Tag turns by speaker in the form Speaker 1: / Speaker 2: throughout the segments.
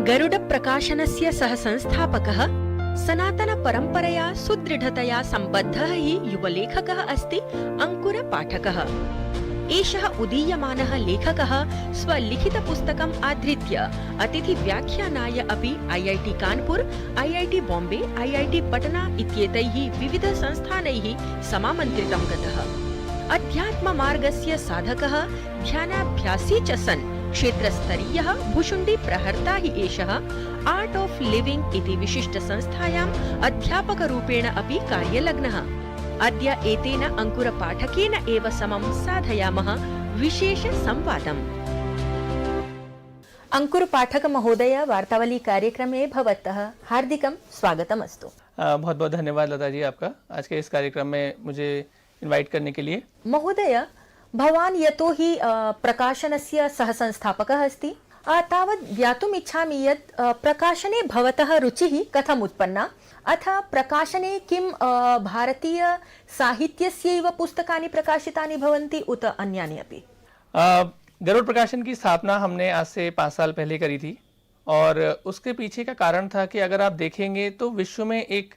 Speaker 1: गरुडप्रकाशनस्य सह संस्थापकः सनातनपरम्परया सुदृढतया सम्बद्धः हि युवलेखकः अस्ति अंकुरपाठकः। एषः उदीयमानः लेखकः स्वलिखितपुस्तकम् आधृत्य अतिथिव्याख्यानाय अपि IIT Kanpur, IIT Bombay, IIT Patna इत्येतैः विविधसंस्थानैः समामन्त्रितं गतः। अध्यात्ममार्गस्य साधकः, ध्यानाभ्यासी च सन् क्षेत्रस्तरीयः भुशुण्डी प्रहर्ता हि एषः आर्ट ऑफ लिविंग इति विशिष्टसंस्थायाम् अध्यापकरूपेण अपि कार्यलग्नः। अद्य एतेन अंकुरपाठकेन एव समं साधयामः विशेषसंवादम्। अंकुरपाठक महोदय, वार्तावली कार्यक्रमे भवतः हार्दिकं स्वागतमस्तु।
Speaker 2: बहुत बहुत धन्यवाद लता जी आपका आज के इस कार्यक्रम में मुझे इनवाइट करने के लिए।
Speaker 1: महोदय, भवान् यतो हि प्रकाशनस्य सह संस्थापकः अस्ति, तावत् ज्ञातुम् इच्छामि यत् प्रकाशने भवतः रुचिः कथम् उत्पन्ना, अथ प्रकाशने किं भारतीय साहित्यस्यैव पुस्तकानि प्रकाशितानि भवन्ति उत अन्यानि अपि?
Speaker 2: गरुड़ प्रकाशन की स्थापना हमने आज से 5 साल पहले करी थी और उसके पीछे का कारण था कि अगर आप देखेंगे तो विश्व में एक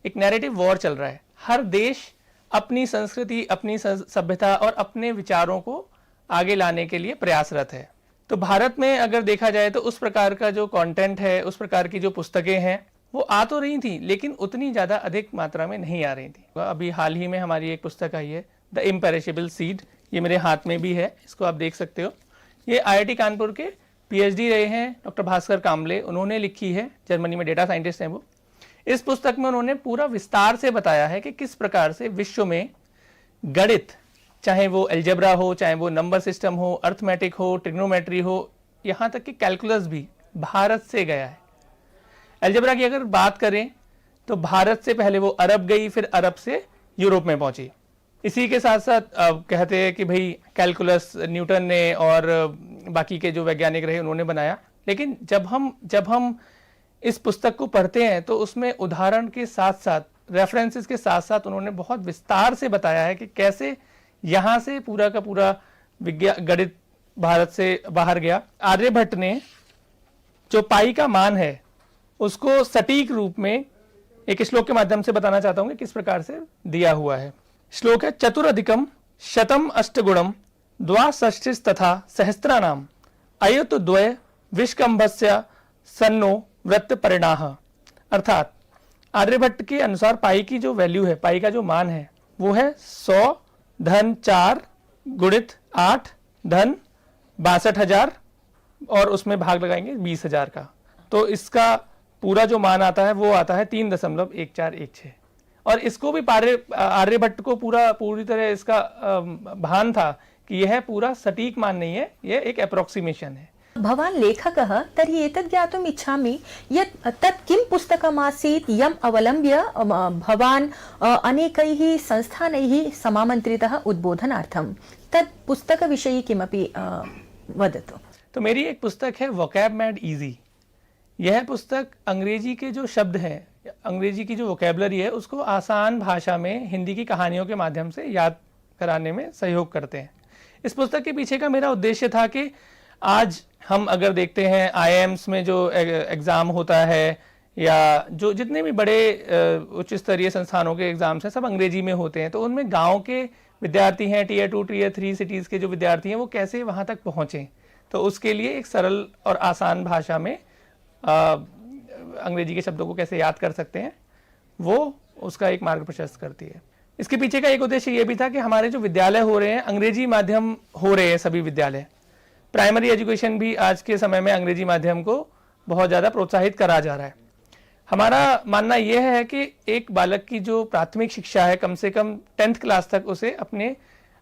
Speaker 2: नैरेटिव वॉर चल रहा है। हर देश अपनी संस्कृति, अपनी सभ्यता और अपने विचारों को आगे लाने के लिए प्रयासरत है। तो भारत में अगर देखा जाए तो उस प्रकार का जो कंटेंट है, उस प्रकार की जो पुस्तकें हैं वो आ तो रही थी, लेकिन उतनी ज़्यादा अधिक मात्रा में नहीं आ रही थी। अभी हाल ही में हमारी एक पुस्तक आई है, द इम्पेरिशेबल सीड, ये मेरे हाथ में भी है, इसको आप देख सकते हो। ये IIT कानपुर के PhD रहे हैं डॉक्टर भास्कर कामले, उन्होंने लिखी है, जर्मनी में डेटा साइंटिस्ट हैं वो। इस पुस्तक में उन्होंने पूरा विस्तार से बताया है कि किस प्रकार से विश्व में गणित, चाहे वो अलजेब्रा हो, चाहे वो नंबर सिस्टम हो, अर्थमेटिक हो, ट्रिग्नोमेट्री हो, यहाँ तक कि कैलकुलस भी भारत से गया है। अलजेब्रा की अगर बात करें तो भारत से पहले वो अरब गई, फिर अरब से यूरोप में पहुंची। इसी के साथ साथ कहते हैं कि भाई कैलकुलस न्यूटन ने और बाकी के जो वैज्ञानिक रहे उन्होंने बनाया। लेकिन जब हम इस पुस्तक को पढ़ते हैं तो उसमें उदाहरण के साथ साथ, रेफरेंसेस के साथ साथ उन्होंने बहुत विस्तार से बताया है कि कैसे यहाँ से पूरा का पूरा गणित भारत से बाहर गया। आर्यभट्ट ने जो पाई का मान है उसको सटीक रूप में एक श्लोक के माध्यम से बताना चाहता हूं कि किस प्रकार से दिया हुआ है। श्लोक है, चतुरधिकम शतम अष्टगुणम द्वाषष्ठिस् तथा सहस्त्राणाम अयुत द्वय विष्कंभस्य सन्नो वृत्त परिणाह। अर्थात आर्यभट्ट के अनुसार पाई की जो वैल्यू है, पाई का जो मान है वो है 100 धन 4 गुणित 8 धन 62,000 और उसमें भाग लगाएंगे 20,000 का, तो इसका पूरा जो मान आता है वो आता है 3.1416। और इसको भी आर्यभट्ट को पूरी तरह इसका भान था कि यह पूरा सटीक मान नहीं है, यह एक अप्रोक्सीमेशन है।
Speaker 1: भवान् लेखकः, तर्हि एतत् ज्ञातुम् इच्छामि यत् तत् किं पुस्तकमासीत् यम् अवलम्ब्य भवान् अनेकैः संस्थानैः समामन्त्रितः उद्बोधनार्थं। तत् पुस्तकविषये किमपि वदतु।
Speaker 2: तो मेरी एक पुस्तक है वोकैब मेड इजी। यह पुस्तक अंग्रेजी के जो शब्द हैं, अंग्रेजी की जो वोकैबलरी है, उसको आसान भाषा में हिंदी की कहानियों के माध्यम से याद कराने में सहयोग करते हैं। इस पुस्तक के पीछे का मेरा उद्देश्य था कि आज हम अगर देखते हैं IIMs में जो एग्ज़ाम होता है या जो जितने भी बड़े उच्च स्तरीय संस्थानों के एग्ज़ाम्स हैं सब अंग्रेजी में होते हैं, तो उनमें गांव के विद्यार्थी हैं, Tier 2 Tier 3 सिटीज़ के जो विद्यार्थी हैं वो कैसे वहाँ तक पहुँचें। तो उसके लिए एक सरल और आसान भाषा में अंग्रेजी के शब्दों को कैसे याद कर सकते हैं, वो उसका एक मार्ग प्रशस्त करती है। इसके पीछे का एक उद्देश्य ये भी था कि हमारे जो विद्यालय हो रहे हैं, अंग्रेजी माध्यम हो रहे हैं सभी विद्यालय। प्राइमरी एजुकेशन भी आज के समय में अंग्रेजी माध्यम को बहुत ज़्यादा प्रोत्साहित करा जा रहा है। हमारा मानना यह है कि एक बालक की जो प्राथमिक शिक्षा है, कम से कम 10th क्लास तक उसे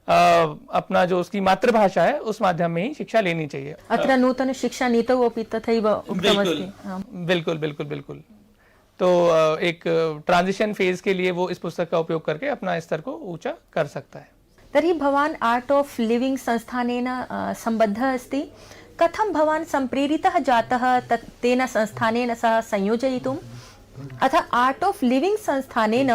Speaker 2: अपना जो उसकी मातृभाषा है उस माध्यम में ही शिक्षा लेनी चाहिए।
Speaker 1: अत्र नूतन शिक्षा नीतौ अपि तथैव उक्तमस्ति।
Speaker 2: बिल्कुल बिल्कुल बिल्कुल। तो एक ट्रांजिशन फेज के लिए वो इस पुस्तक का उपयोग करके अपना स्तर को ऊंचा कर सकता है।
Speaker 1: तर्हि भवान् आर्ट ऑफ लिविंग संस्थानेन सम्बद्धः अस्ति। कथं भवान् सम्प्रेरितः जातः तेन संस्थानेन सह संयोजयितुम्? अथ आर्ट ऑफ लिविंग संस्थानेन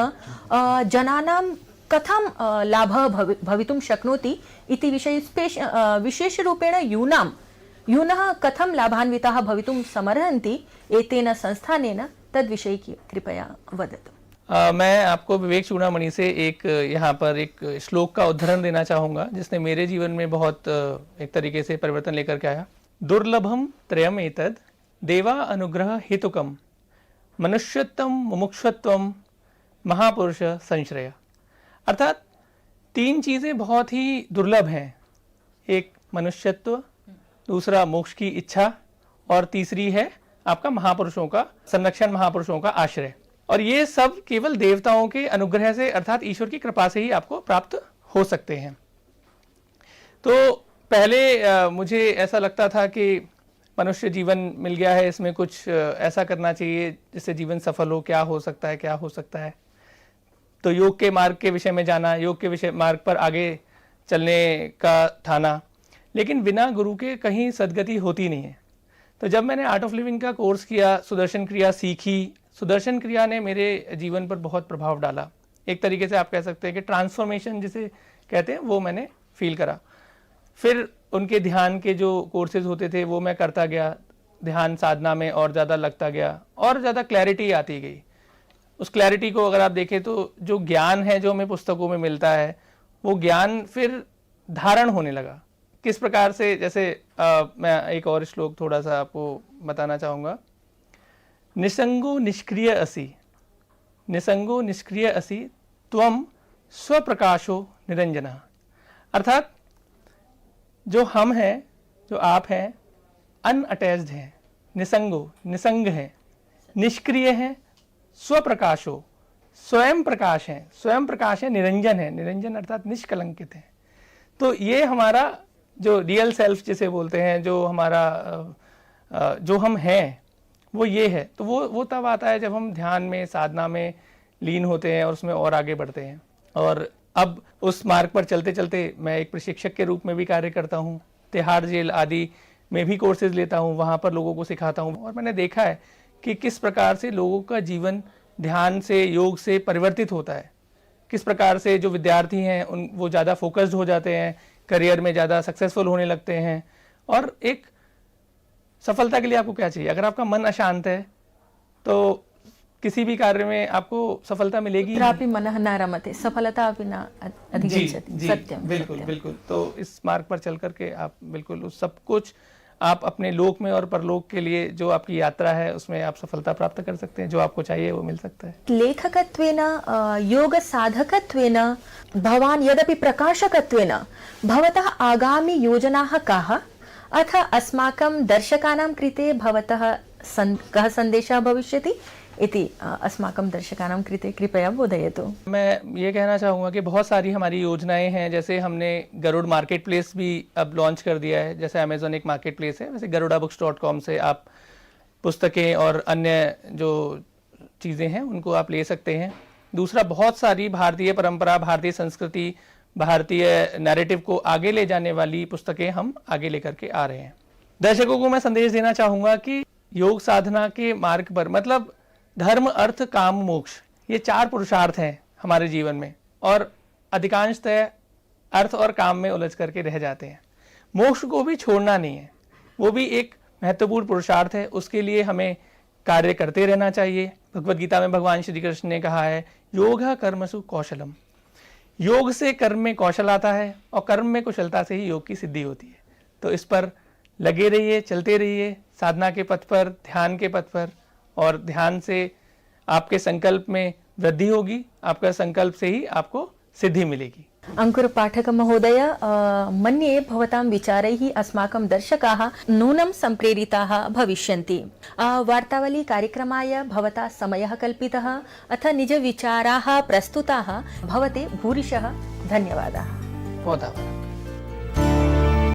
Speaker 1: जनानां कथं लाभः भवितुं शक्नोति इति विषये विशेषरूपेण यूनः कथं लाभान्विताः भवितुं समर्हन्ति एतेन संस्थानेन तद्विषये कृपया वदतु।
Speaker 2: मैं आपको विवेक चूड़ामणि से एक यहाँ पर एक श्लोक का उदाहरण देना चाहूँगा जिसने मेरे जीवन में बहुत एक तरीके से परिवर्तन लेकर के आया। दुर्लभम त्रयम एतद देवा अनुग्रह हेतुकम मनुष्यत्वम मुमुक्षुत्वम महापुरुष संश्रय। अर्थात 3 चीज़ें बहुत ही दुर्लभ हैं। एक मनुष्यत्व, दूसरा मोक्ष की इच्छा और तीसरी है आपका महापुरुषों का संरक्षण, महापुरुषों का आश्रय। और ये सब केवल देवताओं के अनुग्रह से अर्थात ईश्वर की कृपा से ही आपको प्राप्त हो सकते हैं। तो पहले मुझे ऐसा लगता था कि मनुष्य जीवन मिल गया है, इसमें कुछ ऐसा करना चाहिए जिससे जीवन सफल हो, क्या हो सकता है, क्या हो सकता है। तो योग के मार्ग के विषय में जाना, योग के विषय मार्ग पर आगे चलने का ठाना, लेकिन बिना गुरु के कहीं सदगति होती नहीं है। तो जब मैंने आर्ट ऑफ लिविंग का कोर्स किया, सुदर्शन क्रिया सीखी, सुदर्शन क्रिया ने मेरे जीवन पर बहुत प्रभाव डाला। एक तरीके से आप कह सकते हैं कि ट्रांसफॉर्मेशन जिसे कहते हैं वो मैंने फील करा। फिर उनके ध्यान के जो कोर्सेज होते थे वो मैं करता गया, ध्यान साधना में और ज़्यादा लगता गया और ज़्यादा क्लैरिटी आती गई। उस क्लैरिटी को अगर आप देखें तो जो ज्ञान है जो हमें पुस्तकों में मिलता है वो ज्ञान फिर धारण होने लगा। किस प्रकार से, जैसे मैं एक और श्लोक थोड़ा सा आपको बताना चाहूँगा। निसंगो निष्क्रिय असि, निसंगो निष्क्रिय असि त्वम स्वप्रकाशो निरंजनः। अर्थात जो हम हैं, जो आप हैं, अनअटैच्ड हैं, निसंगो निसंग हैं, निष्क्रिय हैं, स्वप्रकाशो स्वयं प्रकाश है, स्वयं प्रकाश है, निरंजन है, निरंजन अर्थात निष्कलंकित है। तो ये हमारा जो रियल सेल्फ जिसे बोलते हैं, जो हमारा जो हम हैं वो ये है। तो वो तब आता है जब हम ध्यान में, साधना में लीन होते हैं और उसमें और आगे बढ़ते हैं। और अब उस मार्ग पर चलते चलते मैं एक प्रशिक्षक के रूप में भी कार्य करता हूँ, तिहाड़ जेल आदि में भी कोर्सेज लेता हूँ, वहाँ पर लोगों को सिखाता हूँ। और मैंने देखा है कि किस प्रकार से लोगों का जीवन ध्यान से, योग से परिवर्तित होता है। किस प्रकार से जो विद्यार्थी हैं वो ज़्यादा फोकस्ड हो जाते हैं, करियर में ज़्यादा सक्सेसफुल होने लगते हैं। और एक सफलता के लिए आपको क्या चाहिए? अगर आपका मन अशांत है तो किसी भी कार्य में आपको सफलता मिलेगी।
Speaker 1: कुत्रापि मनः न रमते सफलता अपि न अधिगच्छति। सत्यम,
Speaker 2: बिल्कुल
Speaker 1: सत्यम।
Speaker 2: बिल्कुल। तो इस मार्ग पर चल करके आप बिल्कुल उस सब कुछ आप अपने लोक में और परलोक के लिए जो आपकी यात्रा है उसमें आप सफलता प्राप्त कर सकते हैं। जो आपको चाहिए वो मिल सकता है।
Speaker 1: लेखकत्वेन, योग साधकत्वेन, भवान् यदपि प्रकाशकत्वेन भवतः आगामि योजनाः काः? अथ अस्माकं दर्शकानां कृते भवतः कः सन्देशः भविष्यति इति अस्माकं दर्शकानां कृते कृपया बोधयतु।
Speaker 2: मैं ये कहना चाहूँगा कि बहुत सारी हमारी योजनाएं हैं। जैसे हमने गरुड़ मार्केट प्लेस भी अब लॉन्च कर दिया है। जैसे अमेज़न एक मार्केट प्लेस है, वैसे garudaBooks.com से आप पुस्तकें और अन्य जो चीज़ें हैं उनको आप ले सकते हैं। दूसरा, बहुत सारी भारतीय परंपरा, भारतीय संस्कृति, भारतीय नैरेटिव को आगे ले जाने वाली पुस्तकें हम आगे लेकर के आ रहे हैं। दर्शकों को मैं संदेश देना चाहूँगा कि योग साधना के मार्ग पर, मतलब धर्म, अर्थ, काम, मोक्ष, ये 4 पुरुषार्थ हैं हमारे जीवन में और अधिकांशतः अर्थ और काम में उलझ करके रह जाते हैं। मोक्ष को भी छोड़ना नहीं है, वो भी एक महत्वपूर्ण पुरुषार्थ है। उसके लिए हमें कार्य करते रहना चाहिए। भगवद गीता में भगवान श्री कृष्ण ने कहा है, योगः कर्मसु कौशलम। योग से कर्म में कौशल आता है और कर्म में कुशलता से ही योग की सिद्धि होती है। तो इस पर लगे रहिए, चलते रहिए, साधना के पथ पर, ध्यान के पथ पर। और ध्यान से आपके संकल्प में वृद्धि होगी, आपका संकल्प से ही आपको सिद्धि मिलेगी।
Speaker 1: अंकुर पाठक महोदय, मन्ये भवतां विचारैः अस्माकं दर्शकाः नूनं सम्प्रेरिताः भविष्यन्ति। वार्तावली कार्यक्रमाय भवता समयः कल्पितः अथ निजविचाराः प्रस्तुताः। भवते भूरिशः धन्यवादाः।
Speaker 2: बहुत आभार।